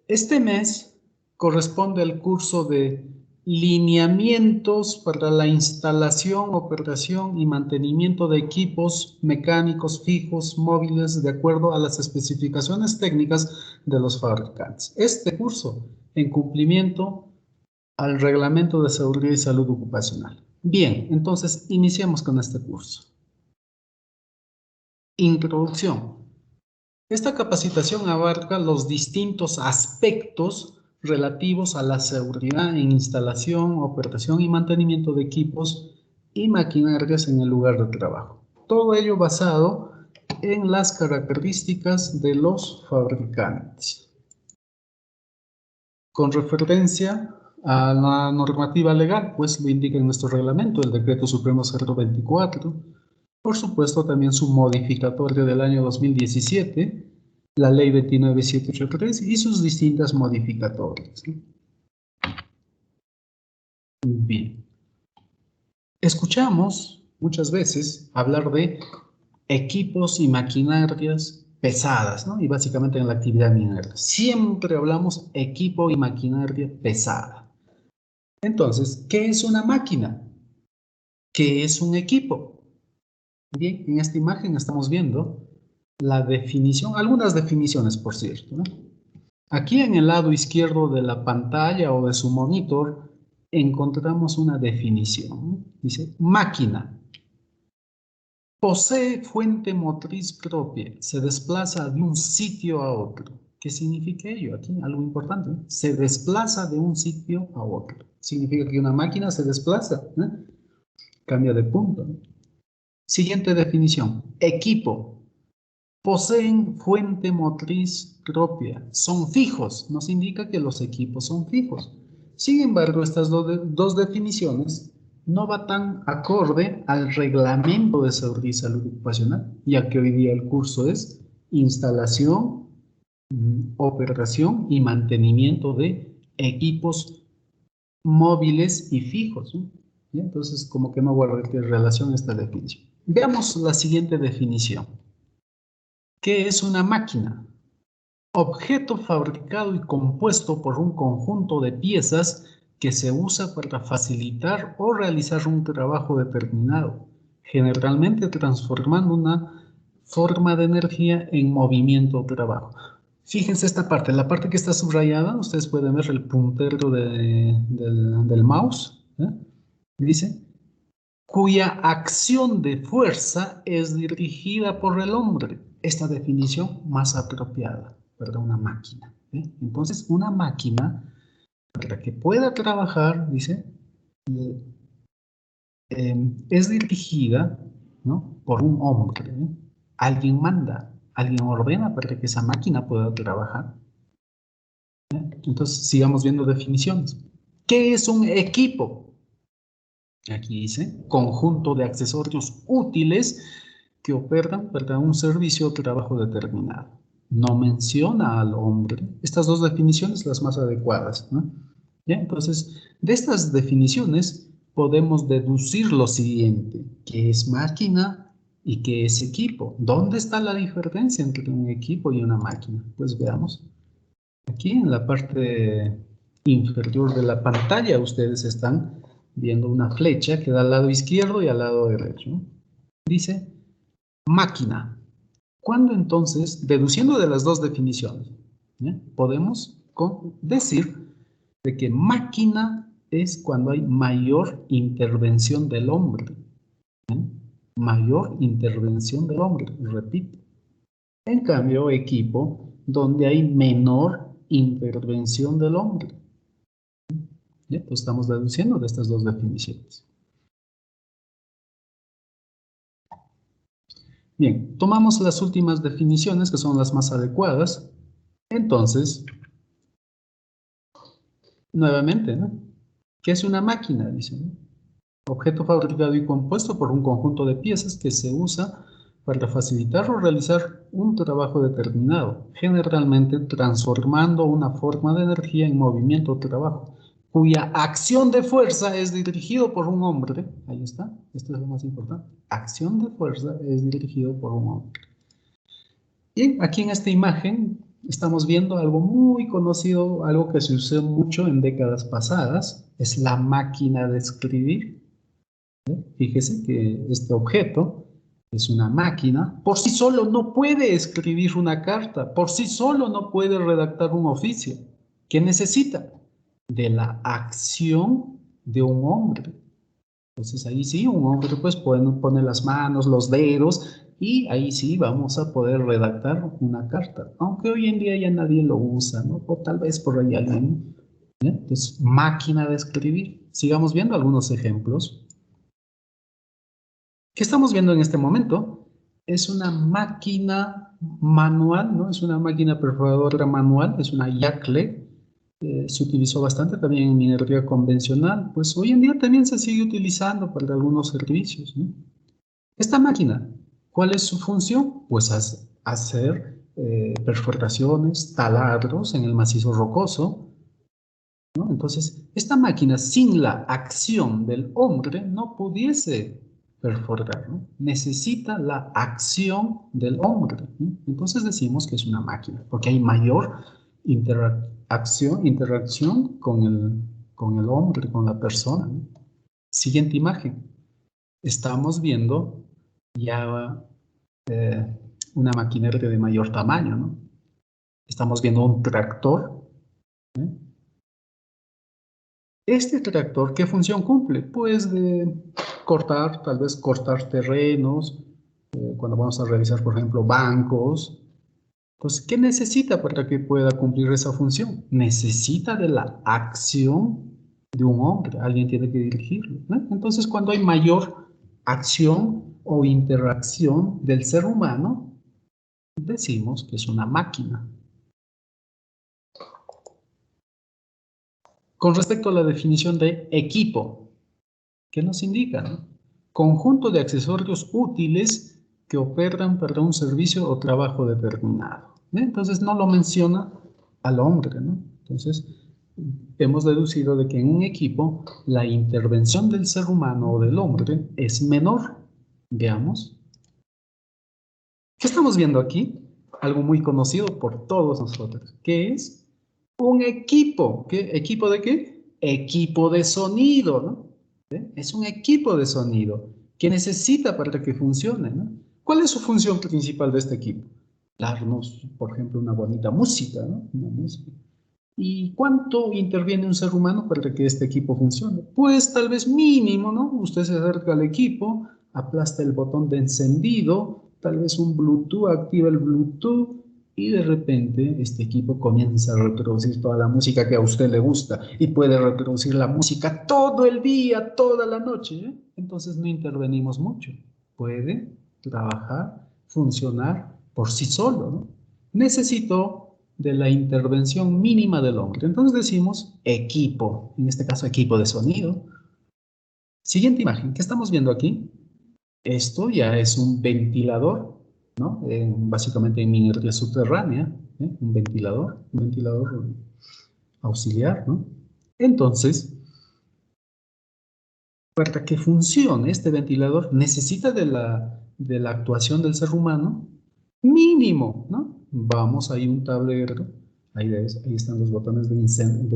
Este mes corresponde al curso de lineamientos para la instalación, operación y mantenimiento de equipos mecánicos fijos, móviles, de acuerdo a las especificaciones técnicas de los fabricantes. Este curso en cumplimiento al Reglamento de Seguridad y Salud Ocupacional. Bien, entonces iniciamos con este curso. Introducción. Esta capacitación abarca los distintos aspectos relativos a la seguridad en instalación, operación y mantenimiento de equipos y maquinarias en el lugar de trabajo. Todo ello basado en las características de los fabricantes. Con referencia a la normativa legal, pues lo indica en nuestro reglamento, el Decreto Supremo 024, por supuesto también su modificatorio del año 2017, la Ley 29783 y sus distintas modificatorias. Bien. Escuchamos muchas veces hablar de equipos y maquinarias pesadas, ¿no? Y básicamente en la actividad minera. Siempre hablamos equipo y maquinaria pesada. Entonces, ¿qué es una máquina? ¿Qué es un equipo? Bien, en esta imagen estamos viendo la definición, algunas definiciones, por cierto, ¿no? Aquí en el lado izquierdo de la pantalla o de su monitor encontramos una definición. Dice, máquina. Posee fuente motriz propia, se desplaza de un sitio a otro. ¿Qué significa ello? Aquí algo importante, ¿no? Se desplaza de un sitio a otro. Significa que una máquina se desplaza, ¿no? Cambia de punto, ¿no? Siguiente definición. Equipo. Poseen fuente motriz propia. Son fijos. Nos indica que los equipos son fijos. Sin embargo, estas dos definiciones no va tan acorde al Reglamento de Seguridad y Salud Ocupacional, ya que hoy día el curso es instalación, operación y mantenimiento de equipos móviles y fijos, ¿no? Entonces, como que no guarda relación esta definición. Veamos la siguiente definición. ¿Qué es una máquina? Objeto fabricado y compuesto por un conjunto de piezas que se usa para facilitar o realizar un trabajo determinado, generalmente transformando una forma de energía en movimiento o trabajo. Fíjense esta parte, la parte que está subrayada, ustedes pueden ver el puntero del mouse, ¿eh? Dice, cuya acción de fuerza es dirigida por el hombre. Esta definición más apropiada para una máquina, ¿eh? Entonces, una máquina, para que pueda trabajar, dice, es dirigida, ¿no?, por un hombre, ¿eh? Alguien manda, alguien ordena para que esa máquina pueda trabajar, ¿eh? Entonces, sigamos viendo definiciones. ¿Qué es un equipo? Aquí dice, conjunto de accesorios útiles que operan para un servicio o trabajo determinado. No menciona al hombre. Estas dos definiciones las más adecuadas, ¿no? ¿Ya? Entonces, de estas definiciones podemos deducir lo siguiente, ¿qué es máquina y qué es equipo? ¿Dónde está la diferencia entre un equipo y una máquina? Pues veamos. Aquí en la parte inferior de la pantalla ustedes están viendo una flecha que da al lado izquierdo y al lado derecho. Dice máquina. ¿Cuándo entonces, deduciendo de las dos definiciones, podemos decir de que máquina es cuando hay mayor intervención del hombre? Mayor intervención del hombre, repito. En cambio, equipo, donde hay menor intervención del hombre. ¿Ya? Pues estamos deduciendo de estas dos definiciones. Bien, tomamos las últimas definiciones, que son las más adecuadas. Entonces, nuevamente, ¿no? ¿Qué es una máquina? Dice, ¿no? Objeto fabricado y compuesto por un conjunto de piezas que se usa para facilitar o realizar un trabajo determinado, generalmente transformando una forma de energía en movimiento o trabajo, cuya acción de fuerza es dirigido por un hombre. Ahí está, esto es lo más importante. Acción de fuerza es dirigido por un hombre. Y aquí en esta imagen estamos viendo algo muy conocido, algo que se usó mucho en décadas pasadas, es la máquina de escribir. Fíjese que este objeto es una máquina, por sí solo no puede escribir una carta, por sí solo no puede redactar un oficio. ¿Qué necesita? De la acción de un hombre. Entonces ahí sí, un hombre pues pone las manos, los dedos, y ahí sí vamos a poder redactar una carta. Aunque hoy en día ya nadie lo usa, ¿no? O tal vez por ahí alguien. Entonces, máquina de escribir. Sigamos viendo algunos ejemplos. ¿Qué estamos viendo en este momento? Es una máquina manual, ¿no? Es una máquina perforadora manual, es una Yacle. Se utilizó bastante también en minería convencional, pues hoy en día también se sigue utilizando para algunos servicios, ¿no? Esta máquina, ¿cuál es su función? Pues hacer perforaciones, taladros en el macizo rocoso, ¿no? Entonces, esta máquina sin la acción del hombre no pudiese perforar, ¿no? Necesita la acción del hombre, ¿no? Entonces decimos que es una máquina, porque hay mayor interacción con el hombre, con la persona, ¿no? Siguiente imagen. Estamos viendo ya una maquinaria de mayor tamaño, ¿no? Estamos viendo un tractor, ¿eh? Este tractor, ¿qué función cumple? Pues de cortar, tal vez cortar terrenos, cuando vamos a realizar, por ejemplo, bancos. Entonces, ¿qué necesita para que pueda cumplir esa función? Necesita de la acción de un hombre, alguien tiene que dirigirlo, ¿no? Entonces, cuando hay mayor acción o interacción del ser humano, decimos que es una máquina. Con respecto a la definición de equipo, ¿qué nos indica, no? Conjunto de accesorios útiles que operan para un servicio o trabajo determinado. Entonces no lo menciona al hombre, ¿no? Entonces hemos deducido de que en un equipo la intervención del ser humano o del hombre es menor. Veamos. ¿Qué estamos viendo aquí? Algo muy conocido por todos nosotros, que es un equipo. ¿Qué? ¿Equipo de qué? Equipo de sonido, ¿no? Es un equipo de sonido que necesita para que funcione, ¿no? ¿Cuál es su función principal de este equipo? Darnos, por ejemplo, una bonita música, ¿no? Una música. ¿Y cuánto interviene un ser humano para que este equipo funcione? Pues tal vez mínimo, ¿no? Usted se acerca al equipo, aplasta el botón de encendido, tal vez un Bluetooth, activa el Bluetooth y de repente este equipo comienza a reproducir toda la música que a usted le gusta y puede reproducir la música todo el día, toda la noche, ¿eh? Entonces no intervenimos mucho. Puede trabajar, funcionar por sí solo, ¿no? Necesito de la intervención mínima del hombre. Entonces decimos equipo, en este caso equipo de sonido. Siguiente imagen, ¿qué estamos viendo aquí? Esto ya es un ventilador, ¿no? Básicamente en minería subterránea, un ventilador auxiliar, ¿no? Entonces, para que funcione este ventilador necesita de la actuación del ser humano mínimo, ¿no? Vamos, hay un tablero, ahí están los botones de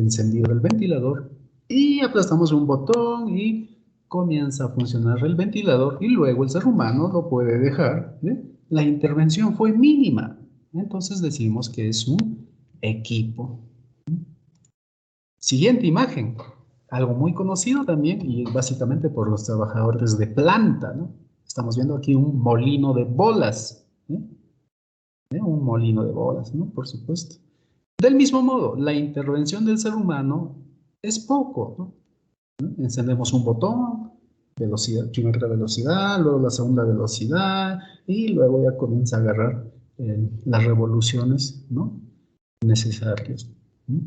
encendido del ventilador y aplastamos un botón y comienza a funcionar el ventilador y luego el ser humano lo puede dejar, ¿eh? La intervención fue mínima, entonces decimos que es un equipo. Siguiente imagen, algo muy conocido también y básicamente por los trabajadores de planta, ¿no? Estamos viendo aquí un molino de bolas, ¿eh? Un molino de bolas, ¿no? Por supuesto. Del mismo modo, la intervención del ser humano es poco, ¿no? Encendemos un botón, velocidad, primera velocidad, luego la segunda velocidad y luego ya comienza a agarrar las revoluciones, ¿no? Necesarias. ¿No?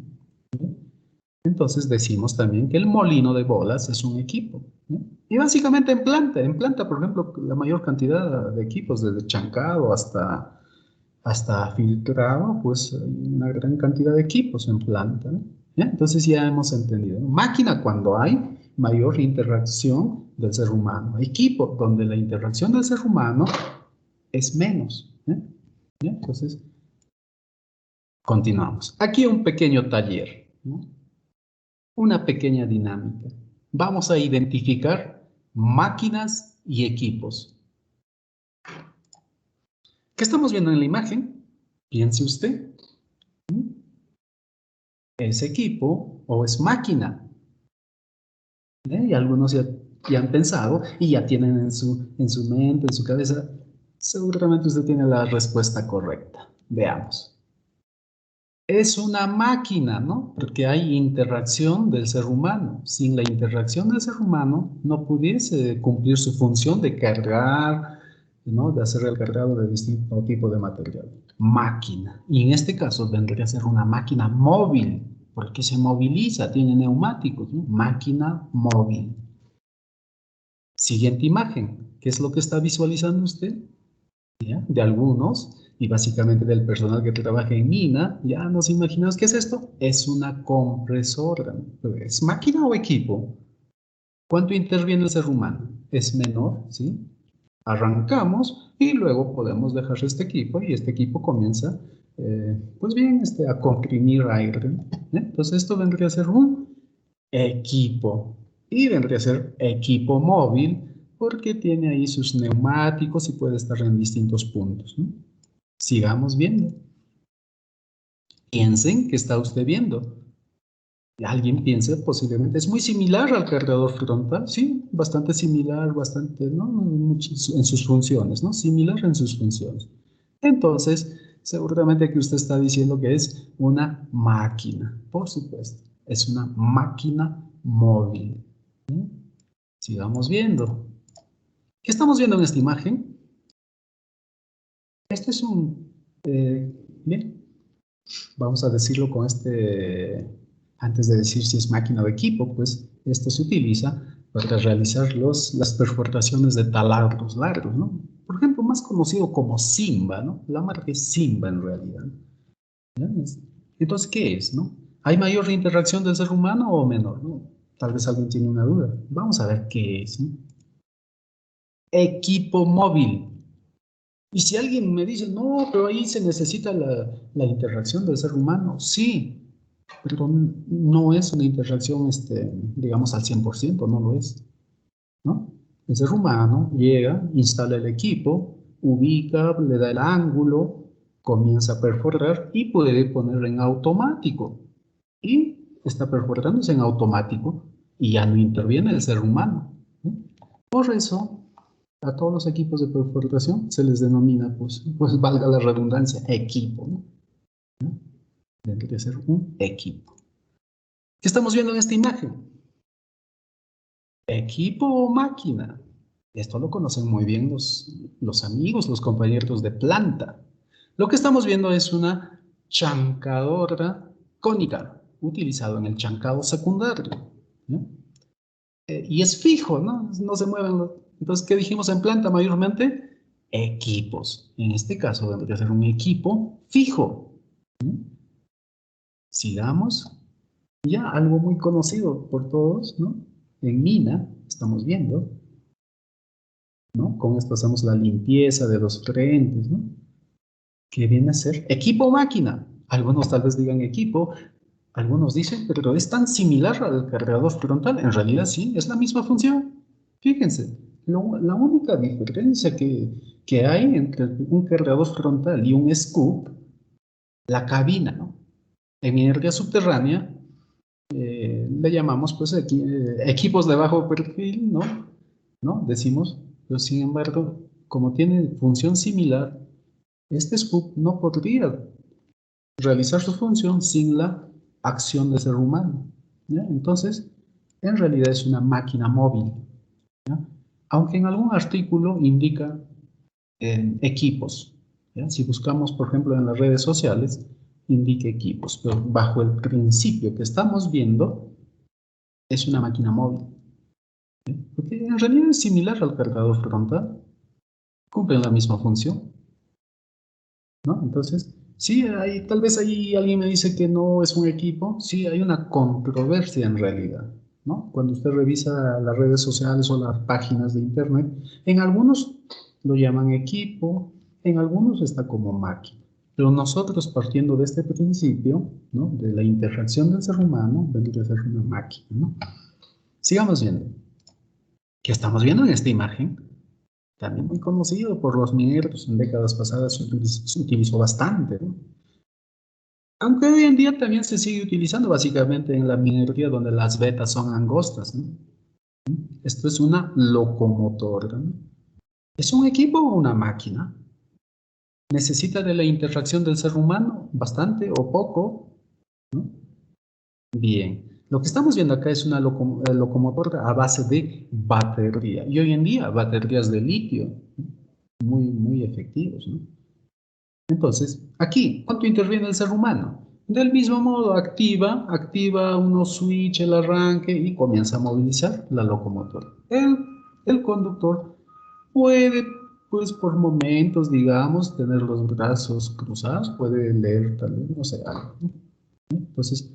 Entonces decimos también que el molino de bolas es un equipo, ¿no? Y básicamente en planta, por ejemplo, la mayor cantidad de equipos, desde chancado hasta filtrado, pues hay una gran cantidad de equipos en planta, ¿no? ¿Ya? Entonces ya hemos entendido, ¿no? Máquina cuando hay mayor interacción del ser humano. Equipo donde la interacción del ser humano es menos, ¿eh? ¿Ya? Entonces, Continuamos. Aquí un pequeño taller, ¿no? Una pequeña dinámica. Vamos a identificar máquinas y equipos. ¿Qué estamos viendo en la imagen? Piense usted. ¿Es equipo o es máquina? Y algunos ya han pensado y ya tienen en su mente, en su cabeza. Seguramente usted tiene la respuesta correcta. Veamos. Es una máquina, ¿no? Porque hay interacción del ser humano. Sin la interacción del ser humano no pudiese cumplir su función de cargar, ¿no? De hacer el cargado de distinto tipo de material. Máquina. Y en este caso vendría a ser una máquina móvil, porque se moviliza, tiene neumáticos, ¿no? Máquina móvil. Siguiente imagen. ¿Qué es lo que está visualizando usted? ¿Ya? De algunos, y básicamente del personal que trabaja en mina, ya nos imaginamos qué es esto. Es una compresora. ¿Es máquina o equipo? ¿Cuánto interviene el ser humano? Es menor, ¿sí? Arrancamos y luego podemos dejar este equipo y este equipo comienza, pues bien, a comprimir aire. Entonces esto vendría a ser un equipo y vendría a ser equipo móvil porque tiene ahí sus neumáticos y puede estar en distintos puntos, ¿no? Sigamos viendo. Piensen qué está usted viendo. Alguien piensa posiblemente es muy similar al cargador frontal, sí, bastante similar, bastante, ¿no? En sus funciones, ¿no? Similar en sus funciones. Entonces, seguramente que usted está diciendo que es una máquina, por supuesto, es una máquina móvil. ¿Sí? Sigamos viendo. ¿Qué estamos viendo en esta imagen? Este es bien, vamos a decirlo con antes de decir si es máquina o equipo, pues esto se utiliza para realizar las perforaciones de taladros largos, ¿no? Por ejemplo, más conocido como Simba, ¿no? La marca es Simba en realidad. ¿Ya? Entonces, ¿qué es, no? ¿Hay mayor interacción del ser humano o menor, no? Tal vez alguien tiene una duda. Vamos a ver qué es, ¿no? Equipo móvil. Y si alguien me dice, no, pero ahí se necesita la interacción del ser humano, sí, pero no es una interacción, digamos, al 100%, no lo es, ¿no? El ser humano llega, instala el equipo, ubica, le da el ángulo, comienza a perforar y puede ponerlo en automático. Y está perforándose en automático y ya no interviene el ser humano, ¿no? Por eso a todos los equipos de perforación se les denomina, pues valga la redundancia, equipo, ¿no? Debe de ser un equipo. ¿Qué estamos viendo en esta imagen? Equipo o máquina. Esto lo conocen muy bien los amigos, los compañeros de planta. Lo que estamos viendo es una chancadora cónica, utilizado en el chancado secundario, ¿no? Y es fijo, ¿no? No se mueven. Entonces, ¿qué dijimos en planta mayormente? Equipos. En este caso, debería ser un equipo fijo. ¿No? Sigamos. Ya algo muy conocido por todos, ¿no? En mina, estamos viendo, ¿no? Con esto hacemos la limpieza de los frentes, ¿no? ¿Qué viene a ser? Equipo máquina. Algunos tal vez digan equipo, algunos dicen, pero es tan similar al cargador frontal. En realidad sí, es la misma función. Fíjense, la única diferencia que hay entre un cargador frontal y un scoop, la cabina, ¿no? En energía subterránea le llamamos pues equipos de bajo perfil, ¿no? ¿No? Decimos, pero sin embargo, como tiene función similar, este scoop no podría realizar su función sin la acción del ser humano, ¿ya? Entonces, en realidad es una máquina móvil, ¿ya? Aunque en algún artículo indica equipos, ¿ya? Si buscamos, por ejemplo, en las redes sociales, indica equipos, pero bajo el principio que estamos viendo, es una máquina móvil, ¿ya? Porque en realidad es similar al cargador frontal, cumplen la misma función, ¿no? Entonces, sí, tal vez ahí alguien me dice que no es un equipo. Sí, hay una controversia en realidad, ¿no? Cuando usted revisa las redes sociales o las páginas de internet, en algunos lo llaman equipo, en algunos está como máquina. Pero nosotros partiendo de este principio, ¿no? De la interacción del ser humano, vendría a ser una máquina, ¿no? Sigamos viendo. ¿Qué estamos viendo en esta imagen? También muy conocido por los mineros en décadas pasadas, se utilizó bastante, ¿no? Aunque hoy en día también se sigue utilizando básicamente en la minería donde las vetas son angostas, ¿no? Esto es una locomotora, ¿no? ¿Es un equipo o una máquina? ¿Necesita de la interacción del ser humano bastante o poco? ¿No? Bien, lo que estamos viendo acá es una locomotora a base de batería. Y hoy en día, baterías de litio, muy efectivos, ¿no? Entonces, aquí, ¿cuánto interviene el ser humano? Del mismo modo, activa unos switch, el arranque y comienza a movilizar la locomotora. El conductor puede, pues por momentos, digamos, tener los brazos cruzados, puede leer tal vez, no sé, algo, ¿no? Entonces,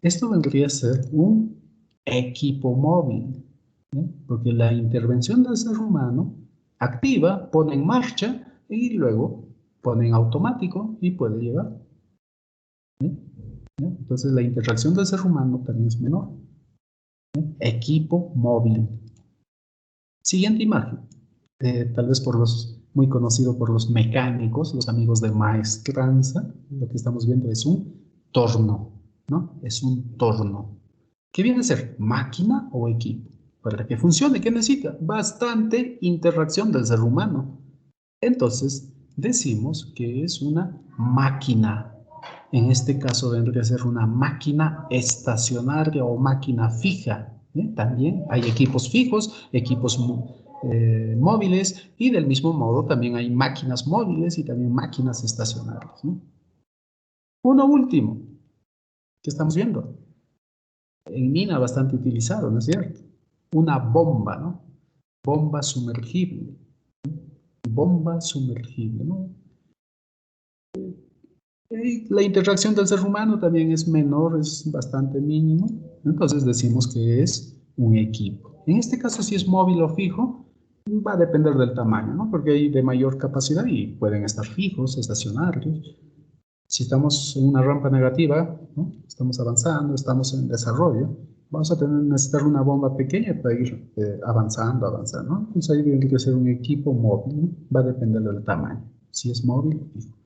esto vendría a ser un equipo móvil, ¿no? Porque la intervención del ser humano activa, pone en marcha y luego pone en automático y puede llevar, ¿no? Entonces, la interacción del ser humano también es menor, ¿no? Equipo móvil. Siguiente imagen. Tal vez muy conocido por los mecánicos, los amigos de maestranza, lo que estamos viendo es un torno, ¿no? Es un torno. ¿Qué viene a ser? ¿Máquina o equipo? Para que funcione, ¿qué necesita? Bastante interacción del ser humano. Entonces, decimos que es una máquina. En este caso vendría a ser una máquina estacionaria o máquina fija, ¿eh? También hay equipos fijos, equipos móviles y del mismo modo también hay máquinas móviles y también máquinas estacionarias, ¿no? Uno último, ¿qué estamos viendo? En mina bastante utilizado, ¿no es cierto? Una bomba, ¿no? Bomba sumergible. Bomba sumergible, ¿no? Y la interacción del ser humano también es menor, es bastante mínimo. Entonces decimos que es un equipo. En este caso, si es móvil o fijo, va a depender del tamaño, ¿no? Porque hay de mayor capacidad y pueden estar fijos, estacionarios. Si estamos en una rampa negativa, ¿no? Estamos avanzando, estamos en desarrollo, vamos a necesitar una bomba pequeña para ir avanzando, ¿no? Entonces ahí tiene que ser un equipo móvil, ¿no? Va a depender del tamaño, si es móvil o fijo.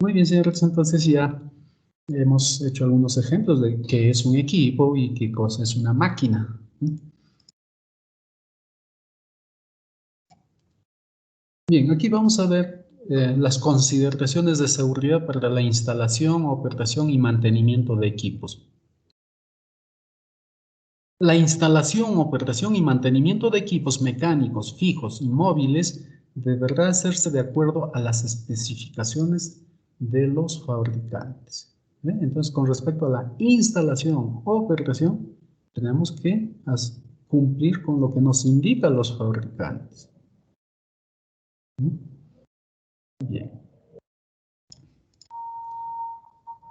Muy bien, señores, entonces ya hemos hecho algunos ejemplos de qué es un equipo y qué cosa es una máquina. Bien, aquí vamos a ver las consideraciones de seguridad para la instalación, operación y mantenimiento de equipos. La instalación, operación y mantenimiento de equipos mecánicos fijos y móviles deberá hacerse de acuerdo a las especificaciones de los fabricantes. ¿Bien? Entonces, con respecto a la instalación o operación, tenemos que cumplir con lo que nos indican los fabricantes. Bien.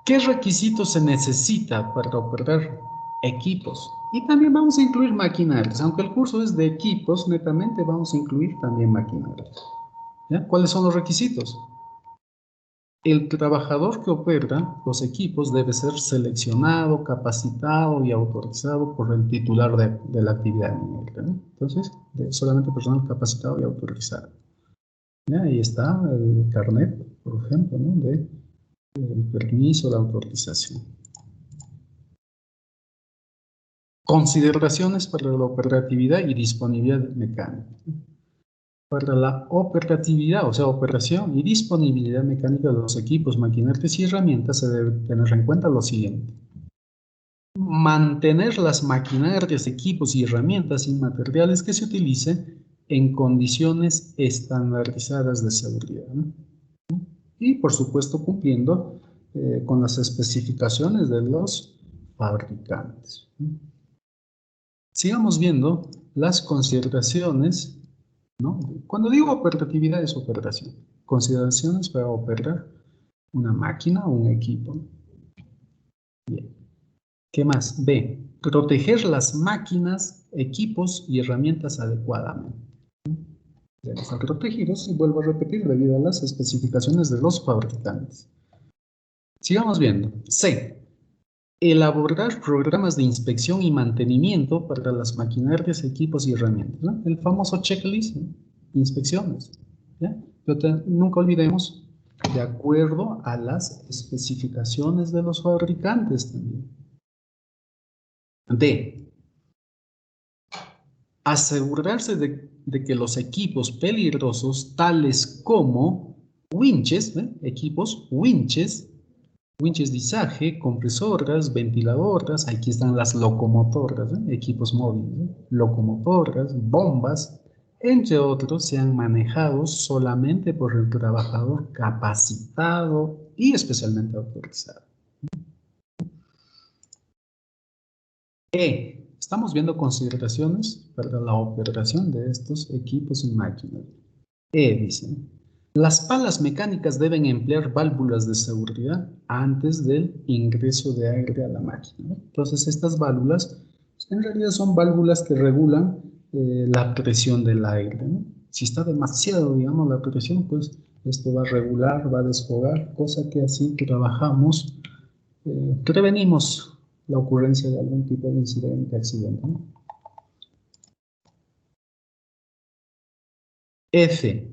¿Qué requisitos se necesita para operar equipos? Y también vamos a incluir maquinarias. Aunque el curso es de equipos, netamente vamos a incluir también maquinarias. ¿Ya? ¿Cuáles son los requisitos? El trabajador que opera los equipos debe ser seleccionado, capacitado y autorizado por el titular de la actividad minera, ¿no? Entonces, solamente personal capacitado y autorizado. ¿Ya? Ahí está el carnet, por ejemplo, ¿no? El permiso, la autorización. Consideraciones para la operatividad y disponibilidad mecánica. Para la operatividad, o sea, operación y disponibilidad mecánica de los equipos, maquinarias y herramientas, se debe tener en cuenta lo siguiente. Mantener las maquinarias, equipos y herramientas y materiales que se utilicen en condiciones estandarizadas de seguridad, ¿no? Y, por supuesto, cumpliendo con las especificaciones de los fabricantes, ¿no? Sigamos viendo las consideraciones, ¿no? Cuando digo operatividad es operación. Consideraciones para operar una máquina o un equipo. Bien. ¿Qué más? B. Proteger las máquinas, equipos y herramientas adecuadamente. de los agrotejidos, y vuelvo a repetir, debido a las especificaciones de los fabricantes. Sigamos viendo. C. Elaborar programas de inspección y mantenimiento para las maquinarias, equipos y herramientas, ¿no? El famoso checklist, ¿no? Inspecciones, ¿ya? Pero nunca olvidemos, de acuerdo a las especificaciones de los fabricantes también. D. Asegurarse de que los equipos peligrosos, tales como winches, equipos winches de izaje, compresoras, ventiladoras, aquí están las locomotoras, equipos móviles, locomotoras, bombas, entre otros, sean manejados solamente por el trabajador capacitado y especialmente autorizado. Estamos viendo consideraciones para la operación de estos equipos y máquinas. Dice, las palas mecánicas deben emplear válvulas de seguridad antes del ingreso de aire a la máquina, ¿no? Entonces, estas válvulas en realidad son válvulas que regulan la presión del aire, ¿no? Si está demasiado, digamos, la presión, pues esto va a regular, va a desfogar, cosa que así trabajamos, prevenimos la ocurrencia de algún tipo de incidente, accidente, ¿no? F.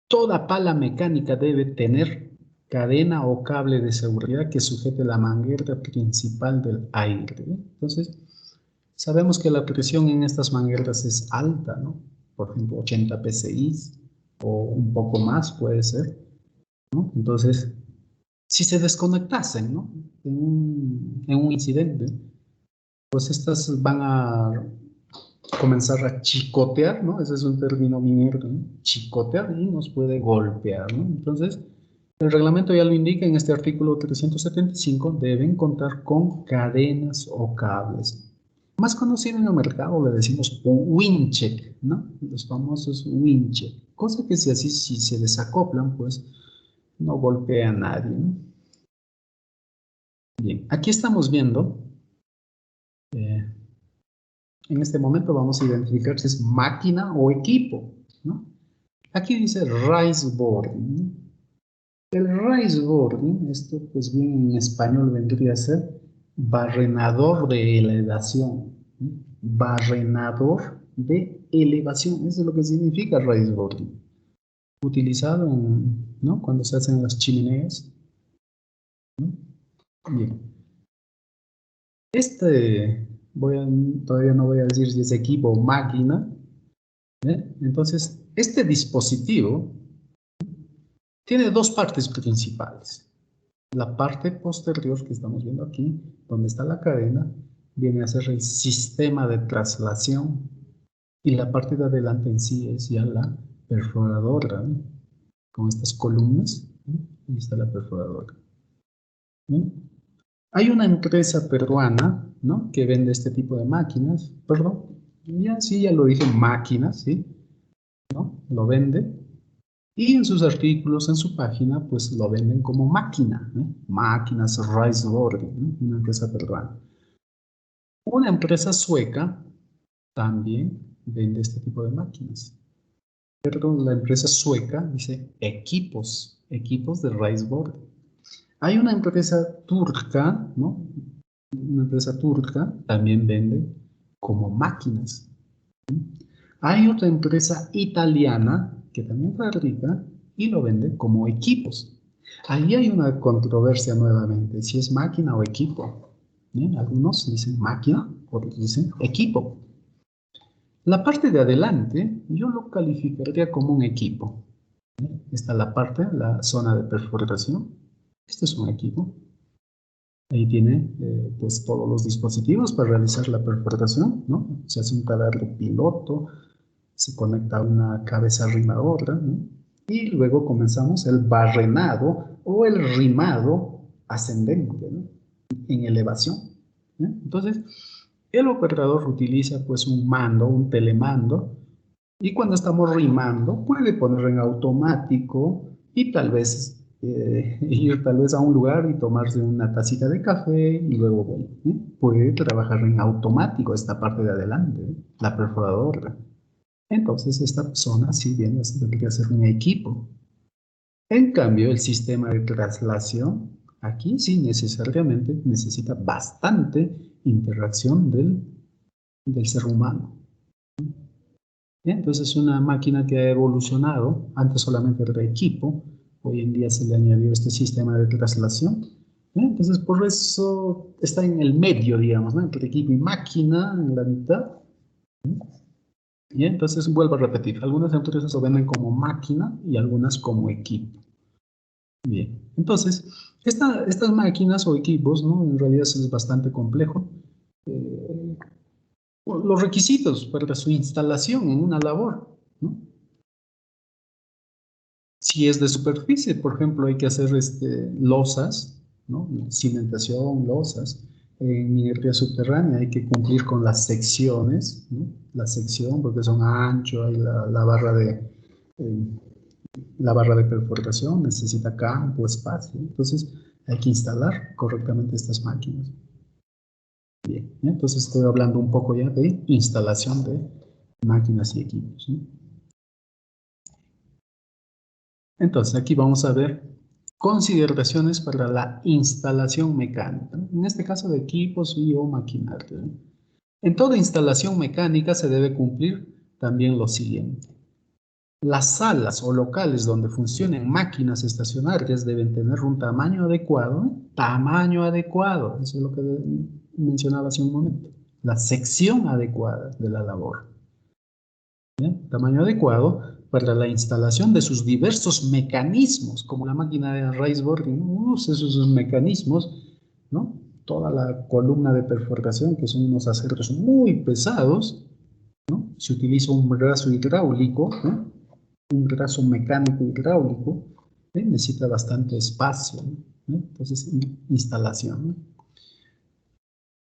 Toda pala mecánica debe tener cadena o cable de seguridad que sujete la manguera principal del aire, ¿no? Entonces, sabemos que la presión en estas mangueras es alta, ¿no? Por ejemplo, 80 psi o un poco más puede ser, ¿no? Entonces, si se desconectasen, ¿no? En un incidente, pues estas van a comenzar a chicotear, ¿no? Ese es un término minero, ¿no? Chicotear, y nos puede golpear, ¿no? Entonces, el reglamento ya lo indica en este artículo 375, deben contar con cadenas o cables. Más conocido en el mercado le decimos winche, ¿no? Los famosos winche. Cosa que si se desacoplan, pues no golpea a nadie, ¿no? Bien, aquí estamos viendo, en este momento vamos a identificar si es máquina o equipo, ¿no? Aquí dice rise boarding. El rise boarding, esto pues bien en español vendría a ser barrenador de elevación, ¿no? Barrenador de elevación, eso es lo que significa rise boarding. Utilizado ¿no? Cuando se hacen las chimeneas, ¿no? Bien. Todavía no voy a decir si es equipo o máquina, ¿eh? Entonces, este dispositivo tiene dos partes principales. La parte posterior que estamos viendo aquí, donde está la cadena, viene a ser el sistema de traslación, y la parte de adelante en sí es ya la perforadora, ¿no? Con estas columnas, ¿no? Ahí está la perforadora, ¿no? Hay una empresa peruana, ¿no? Que vende este tipo de máquinas, perdón, ya lo dije, máquinas, ¿sí? ¿No? Lo vende. Y en sus artículos, en su página, pues lo venden como máquina, ¿no? Máquinas Rice Boarding, ¿no? Una empresa peruana. Una empresa sueca también vende este tipo de máquinas. Pero la empresa sueca dice equipos de Rice Boarding. Hay una empresa turca, ¿no? Una empresa turca también vende como máquinas. Hay otra empresa italiana que también fabrica y lo vende como equipos. Ahí hay una controversia nuevamente, si es máquina o equipo. Algunos dicen máquina, otros dicen equipo. La parte de adelante yo lo calificaría como un equipo. Está la parte, la zona de perforación. Esto es un equipo. Ahí tiene pues todos los dispositivos para realizar la perforación, ¿no? Se hace un taladro piloto, se conecta a una cabeza rimadora, ¿no? Y luego comenzamos el barrenado o el rimado ascendente, ¿no? En elevación, ¿no? Entonces, el operador utiliza pues un mando, un telemando, y cuando estamos rimando puede poner en automático y tal vez ir tal vez a un lugar y tomarse una tacita de café y luego bueno, puede trabajar en automático esta parte de adelante, la perforadora. Entonces esta zona sí viene, debería ser un equipo. En cambio, el sistema de traslación, aquí sí necesariamente necesita bastante interacción del ser humano. Bien, entonces es una máquina que ha evolucionado, antes solamente era equipo, hoy en día se le añadió este sistema de traslación. Bien, entonces por eso está en el medio, digamos, ¿no? Entre equipo y máquina, en la mitad. Y entonces vuelvo a repetir, algunas empresas lo venden como máquina y algunas como equipo. Bien, entonces, estas máquinas o equipos, ¿no? En realidad es bastante complejo. Eh, los requisitos para su instalación en una labor, ¿no? Si es de superficie, por ejemplo, hay que hacer losas, ¿no? Cimentación, losas. En minería subterránea hay que cumplir con las secciones, ¿no? La sección, porque son ancho, hay eh, la barra de perforación, necesita campo, espacio. Entonces, hay que instalar correctamente estas máquinas. Bien, entonces estoy hablando un poco ya de instalación de máquinas y equipos, ¿no? Entonces, aquí vamos a ver consideraciones para la instalación mecánica, ¿no? En este caso de equipos y o maquinaria, ¿no? En toda instalación mecánica se debe cumplir también lo siguiente. Las salas o locales donde funcionen máquinas estacionarias deben tener un tamaño adecuado, ¿no? Tamaño adecuado, eso es lo que mencionaba hace un momento. La sección adecuada de la labor. ¿Bien? Tamaño adecuado para la instalación de sus diversos mecanismos, como la máquina de raíz boring, esos mecanismos, ¿no? Toda la columna de perforación, que son unos aceros muy pesados, ¿no? Se utiliza un brazo hidráulico, ¿no? Un brazo mecánico hidráulico, necesita bastante espacio, ¿no? Entonces, instalación, ¿no?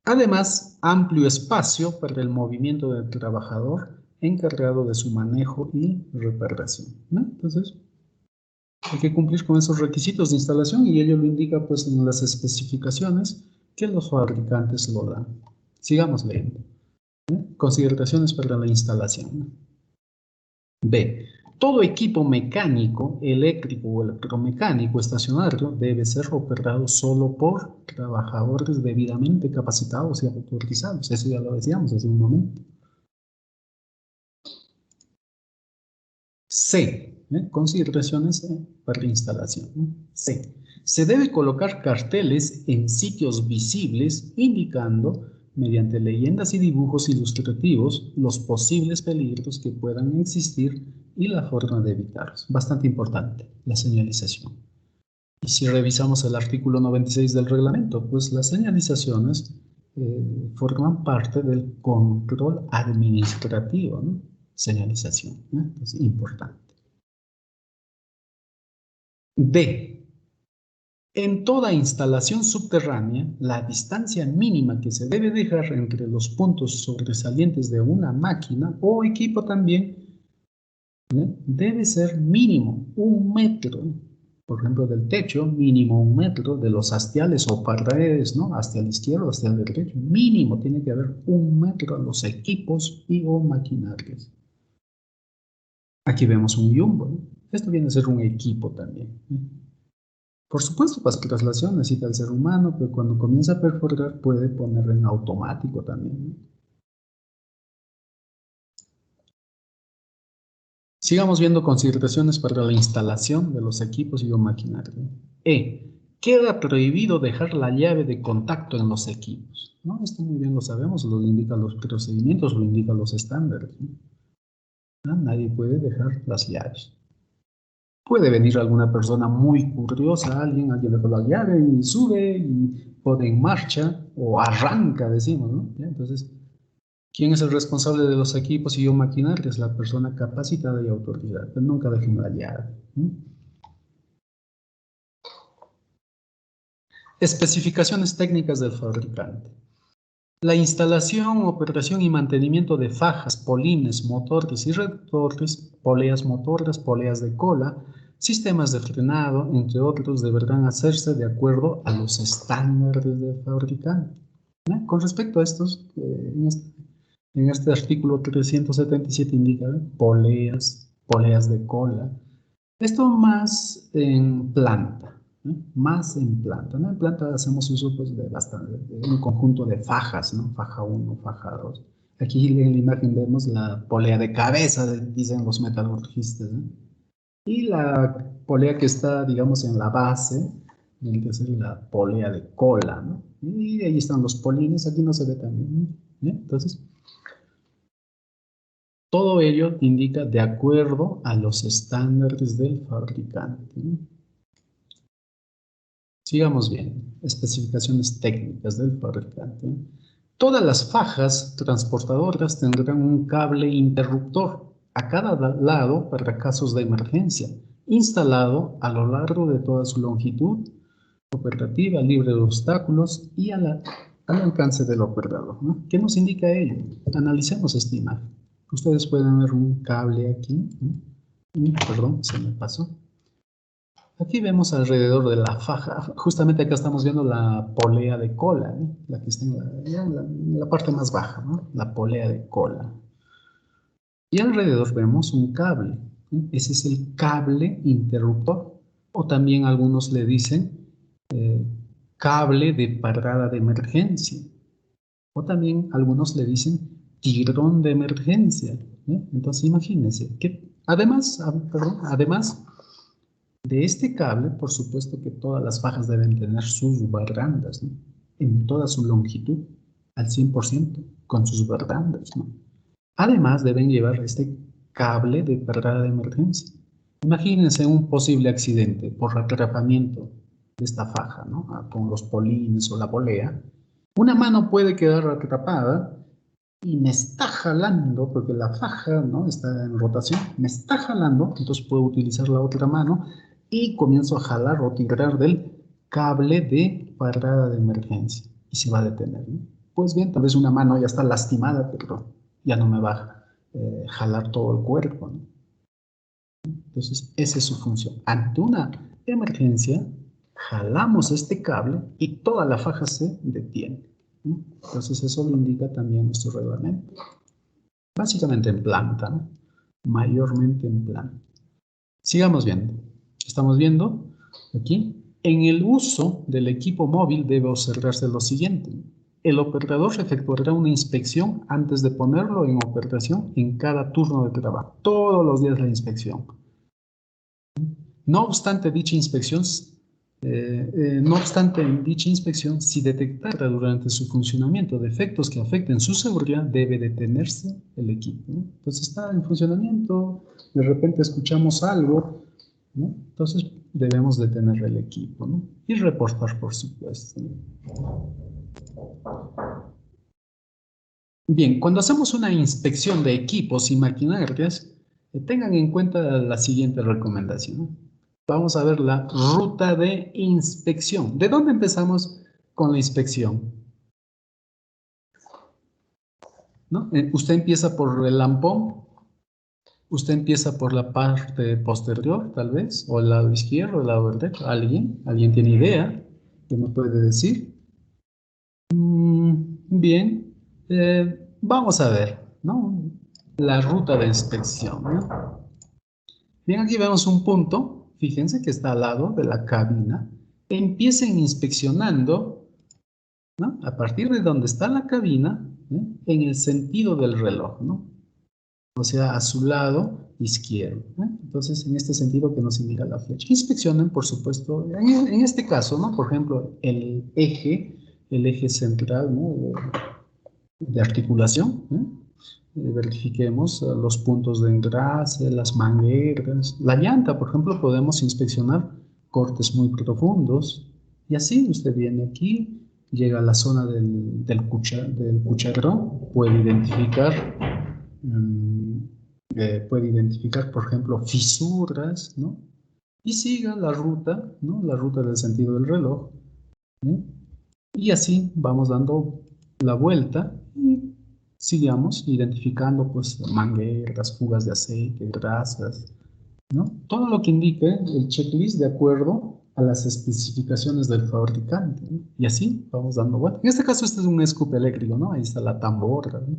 Además, amplio espacio para el movimiento del trabajador encargado de su manejo y reparación, ¿no? Entonces, hay que cumplir con esos requisitos de instalación y ello lo indica pues en las especificaciones que los fabricantes lo dan. Sigamos leyendo. Consideraciones para la instalación. B. Todo equipo mecánico, eléctrico o electromecánico estacionario debe ser operado solo por trabajadores debidamente capacitados y autorizados. Eso ya lo decíamos hace un momento. C. Consideraciones para la instalación. C. Se debe colocar carteles en sitios visibles indicando, mediante leyendas y dibujos ilustrativos, los posibles peligros que puedan existir y la forma de evitarlos. Bastante importante, la señalización. Y si revisamos el artículo 96 del reglamento, pues las señalizaciones forman parte del control administrativo, ¿no? Señalización, ¿no? Entonces, importante. D. En toda instalación subterránea, la distancia mínima que se debe dejar entre los puntos sobresalientes de una máquina o equipo también, ¿eh? Debe ser mínimo 1 metro. Por ejemplo, del techo, mínimo 1 metro, de los hastiales o paredes, ¿no? Hacia el izquierdo, hacia el derecho, mínimo tiene que haber 1 metro a los equipos y o maquinarias. Aquí vemos un jumbo, ¿no? Esto viene a ser un equipo también, ¿eh? Por supuesto, para su traslación necesita el ser humano, pero cuando comienza a perforar puede ponerlo en automático también, ¿no? Sigamos viendo consideraciones para la instalación de los equipos y o maquinaria. E. Queda prohibido dejar la llave de contacto en los equipos, ¿no? Esto muy bien lo sabemos, lo indican los procedimientos, lo indican los estándares, ¿no? Nadie puede dejar las llaves. Puede venir alguna persona muy curiosa, alguien dejó la llave y sube y pone en marcha o arranca, decimos, ¿no? ¿Ya? Entonces, ¿quién es el responsable de los equipos y o maquinarias? La persona capacitada y autorizada. Pero nunca dejen la llave, ¿no? Especificaciones técnicas del fabricante. La instalación, operación y mantenimiento de fajas, polines, motores y reductores, poleas motoras, poleas de cola, sistemas de frenado, entre otros, deberán hacerse de acuerdo a los estándares del fabricante. Con respecto a estos, En este artículo 377 indica poleas de cola. Esto más en planta, ¿no? Más en planta, ¿no? En planta hacemos uso pues, de un conjunto de fajas, ¿no? Faja 1, faja 2. Aquí en la imagen vemos la polea de cabeza, dicen los metalurgistas, ¿no? Y la polea que está, digamos, en la base, tiene que ser la polea de cola, ¿no? Y ahí están los polines, aquí no se ve también, ¿no? Entonces, todo ello indica de acuerdo a los estándares del fabricante, ¿no? Sigamos bien, especificaciones técnicas del fabricante. Todas las fajas transportadoras tendrán un cable interruptor a cada lado para casos de emergencia, instalado a lo largo de toda su longitud, operativa, libre de obstáculos y al alcance del operador, ¿no? ¿Qué nos indica ello? Analicemos esta imagen. Ustedes pueden ver un cable aquí, ¿no? Perdón, se me pasó. Aquí vemos alrededor de la faja, justamente acá estamos viendo la polea de cola, ¿eh? La que está en la parte más baja, ¿no? La polea de cola. Y alrededor vemos un cable, ¿eh? Ese es el cable interruptor, o también algunos le dicen eh, cable de parada de emergencia, o también algunos le dicen tirón de emergencia, ¿eh? Entonces imagínense que además de este cable, por supuesto que todas las fajas deben tener sus barrandas, ¿no? En toda su longitud, al 100%, con sus barrandas, ¿no? Además, deben llevar este cable de parada de emergencia. Imagínense un posible accidente por atrapamiento de esta faja, ¿no? Con los polines o la polea. Una mano puede quedar atrapada y me está jalando, porque la faja, ¿no? Está en rotación, me está jalando, entonces puedo utilizar la otra mano y comienzo a jalar o tirar del cable de parada de emergencia y se va a detener, ¿no? Pues bien, tal vez una mano ya está lastimada, pero ya no me va a jalar todo el cuerpo, ¿no? Entonces, esa es su función. Ante una emergencia, jalamos este cable y toda la faja se detiene, ¿no? Entonces, eso lo indica también nuestro reglamento. Básicamente en planta, ¿no? Mayormente en planta. Sigamos viendo. Estamos viendo aquí. En el uso del equipo móvil debe observarse lo siguiente. El operador efectuará una inspección antes de ponerlo en operación en cada turno de trabajo. Todos los días la inspección. No obstante en dicha inspección, si detectara durante su funcionamiento defectos que afecten su seguridad, debe detenerse el equipo, ¿no? Entonces está en funcionamiento, de repente escuchamos algo, ¿no? Entonces debemos detener el equipo, ¿no? Y reportar, por supuesto, ¿no? Bien, cuando hacemos una inspección de equipos y maquinarias, tengan en cuenta la siguiente recomendación, ¿no? Vamos a ver la ruta de inspección. ¿De dónde empezamos con la inspección? ¿No? Usted empieza por el lampón, usted empieza por la parte posterior, tal vez, o el lado izquierdo, el lado derecho. ¿Alguien tiene idea? ¿Qué me puede decir? Bien, vamos a ver, ¿no? La ruta de inspección, ¿no? Bien, aquí vemos un punto, fíjense que está al lado de la cabina. Empiecen inspeccionando, ¿no? A partir de donde está la cabina, ¿eh? En el sentido del reloj, ¿no? O sea, a su lado izquierdo, ¿eh? Entonces, en este sentido que nos indica la flecha. Inspeccionen, por supuesto, en este caso, ¿no? Por ejemplo, el eje central, ¿no? De articulación, ¿eh? Verifiquemos los puntos de engrase, las mangueras, la llanta, por ejemplo, podemos inspeccionar cortes muy profundos y así usted viene aquí, llega a la zona del cucharón, mm, puede identificar, por ejemplo, fisuras, ¿no? Y siga la ruta, ¿no? La ruta del sentido del reloj, ¿eh? Y así vamos dando la vuelta y sigamos identificando pues mangueras, fugas de aceite, grasas, ¿no? Todo lo que indique el checklist de acuerdo a las especificaciones del fabricante, ¿no? Y así vamos dando vuelta. En este caso este es un scoop eléctrico, ¿no? Ahí está la tambora, ¿no?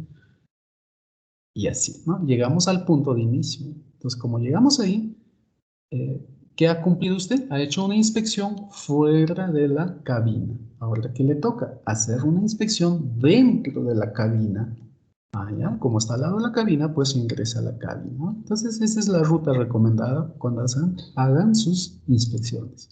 y así, ¿no? Llegamos al punto de inicio. Entonces, como llegamos ahí, ¿qué ha cumplido usted? Ha hecho una inspección fuera de la cabina. Ahora, ¿qué le toca? Hacer una inspección dentro de la cabina. Ah, ya, como está al lado de la cabina, pues ingresa a la cabina, ¿no? Entonces, esa es la ruta recomendada cuando hagan sus inspecciones.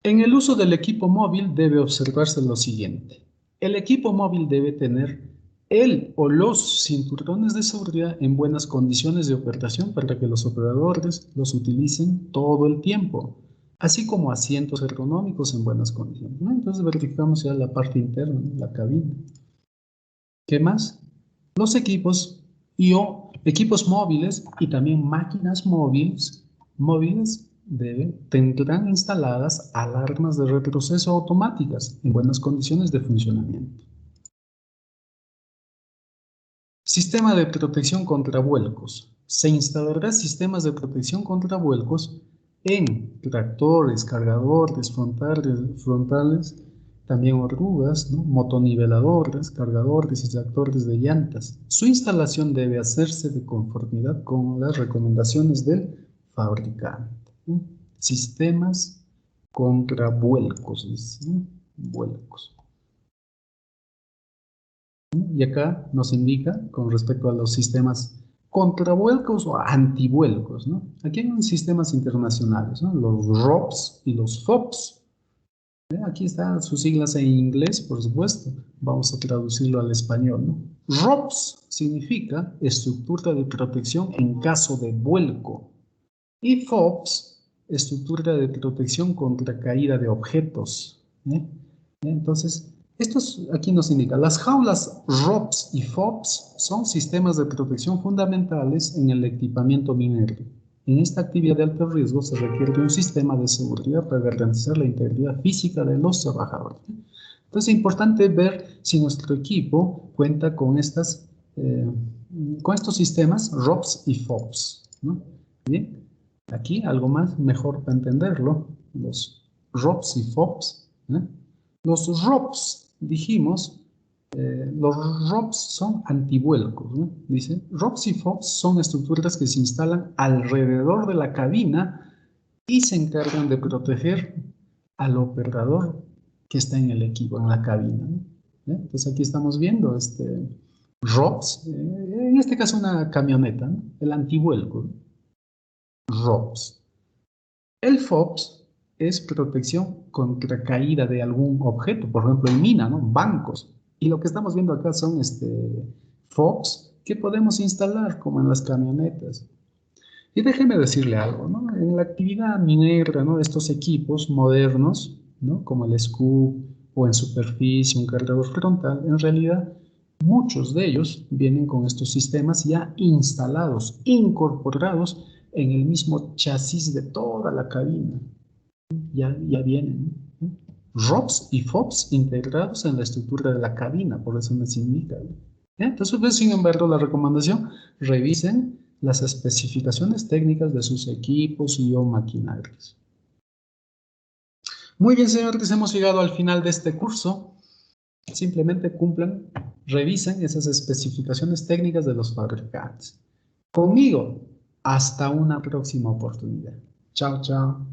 En el uso del equipo móvil debe observarse lo siguiente. El equipo móvil debe tener el o los cinturones de seguridad en buenas condiciones de operación para que los operadores los utilicen todo el tiempo, así como asientos ergonómicos en buenas condiciones, ¿no? Entonces verificamos ya la parte interna, ¿no? La cabina. ¿Qué más? Los equipos o equipos móviles y también máquinas móviles tendrán instaladas alarmas de retroceso automáticas en buenas condiciones de funcionamiento. Sistema de protección contra vuelcos. Se instalarán sistemas de protección contra vuelcos en tractores, cargadores, frontales, también orugas, ¿no? Motoniveladores, cargadores y tractores de llantas. Su instalación debe hacerse de conformidad con las recomendaciones del fabricante, ¿no? Sistemas contra vuelcos, ¿no? Vuelcos. Y acá nos indica con respecto a los sistemas contravuelcos o antivuelcos, ¿no? Aquí hay unos sistemas internacionales, ¿no? Los ROPS y los FOPS. Aquí están sus siglas en inglés, por supuesto. Vamos a traducirlo al español, ¿no? ROPS significa estructura de protección en caso de vuelco. Y FOPS, estructura de protección contra caída de objetos. Entonces, estos aquí nos indica, las jaulas ROPS y FOPS son sistemas de protección fundamentales en el equipamiento minero. En esta actividad de alto riesgo se requiere de un sistema de seguridad para garantizar la integridad física de los trabajadores. Entonces, es importante ver si nuestro equipo cuenta con estos sistemas ROPS y FOPS, ¿no? Bien, aquí algo más mejor para entenderlo, los ROPS y FOPS, ¿eh? Los ROPS, dijimos, los ROPS son antivuelcos, ¿no? Dice, ROPS y FOPS son estructuras que se instalan alrededor de la cabina y se encargan de proteger al operador que está en el equipo, en la cabina, ¿no? Entonces aquí estamos viendo ROPS, en este caso una camioneta, ¿no? El antivuelco, ¿no? ROPS. El FOPS es protección contra caída de algún objeto, por ejemplo en mina, ¿no? Bancos. Y lo que estamos viendo acá son FOPS que podemos instalar como en las camionetas. Y déjeme decirle algo, ¿no? En la actividad minera, ¿no? Estos equipos modernos, ¿no? Como el SCOOP o en superficie, un cargador frontal, en realidad muchos de ellos vienen con estos sistemas ya instalados, incorporados en el mismo chasis de toda la cabina. Ya vienen, ¿no? ROPS y FOPS integrados en la estructura de la cabina, por eso nos indica, ¿no? Entonces, pues, sin embargo, la recomendación, revisen las especificaciones técnicas de sus equipos y o maquinarias. Muy bien, señores, hemos llegado al final de este curso. Simplemente cumplan, revisen esas especificaciones técnicas de los fabricantes. Conmigo, hasta una próxima oportunidad. Chao, chao.